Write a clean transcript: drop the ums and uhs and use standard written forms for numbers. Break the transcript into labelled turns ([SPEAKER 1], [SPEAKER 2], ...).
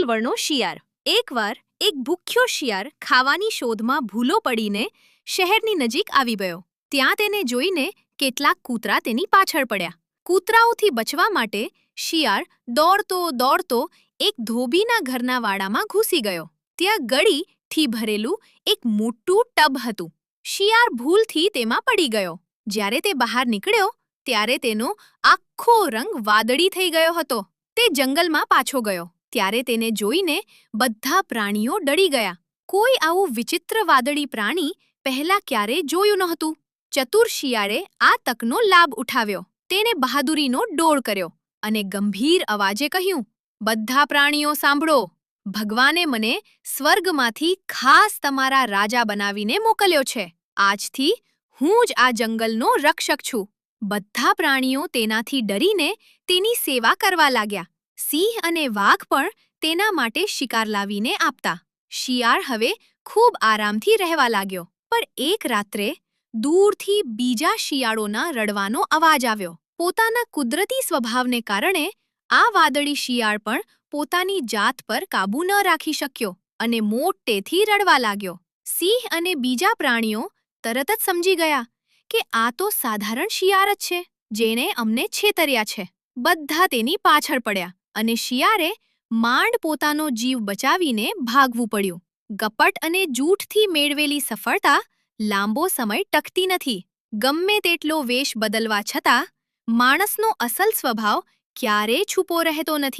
[SPEAKER 1] વણનો શિયાળ। એકવાર એક ભૂખ્યો શિયાળ ખાવાની શોધમાં ભૂલો પડીને શહેરની નજીક આવી ગયો। ત્યાં તેને જોઈને કેટલાક કૂતરા તેની પાછળ પડ્યા। કૂતરાઓથી બચવા માટે શિયાળ દોડતો દોડતો એક ધોબીના ઘરના વાડામાં ઘૂસી ગયો। ત્યાં ગળીથી ભરેલું એક મોટું ટબ હતું। શિયાળ ભૂલથી તેમાં પડી ગયો। જ્યારે તે બહાર નીકળ્યો ત્યારે તેનો આખો રંગ વાદળી થઈ ગયો હતો। તે જંગલમાં પાછો ગયો ત્યારે તેને જોઈને બધા પ્રાણીઓ ડરી ગયા। કોઈ આવું વિચિત્ર વાદળી પ્રાણી પહેલા ક્યારેય જોયું નહોતું। ચતુર શિયાળે આ તકનો લાભ ઉઠાવ્યો। તેણે બહાદુરીનો ડોળ કર્યો અને ગંભીર અવાજે કહ્યું, બધા પ્રાણીઓ સાંભળો, ભગવાને મને સ્વર્ગમાંથી ખાસ તમારા રાજા બનાવીને મોકલ્યો છે। આજથી હું જ આ જંગલનો રક્ષક છું। બધા પ્રાણીઓ તેનાથી ડરીને તેની સેવા કરવા લાગ્યા। સિંહ અને વાઘ પણ તેના માટે શિકાર લાવીને આપતા। શિયાળ હવે ખૂબ આરામથી રહેવા લાગ્યો। પણ એક રાત્રે દૂરથી બીજા શિયાળોના રડવાનો અવાજ આવ્યો। પોતાના કુદરતી સ્વભાવને કારણે આ વાદળી શિયાળ પણ પોતાની જાત પર કાબૂ ન રાખી શક્યો અને મોટેથી રડવા લાગ્યો। સિંહ અને બીજા પ્રાણીઓ તરત જ સમજી ગયા કે આ તો સાધારણ શિયાળ જ છે, જેણે અમને છેતર્યા છે। બધા તેની પાછળ પડ્યા અને શિયાળે માંડ પોતાનો જીવ બચાવીને ભાગવું પડ્યું। ગપટ અને જૂઠથી મેળવેલી સફળતા લાંબો સમય ટકતી નથી। ગમે તેટલો વેશ બદલવા છતાં માણસનો અસલ સ્વભાવ ક્યારેય છુપો રહેતો નથી।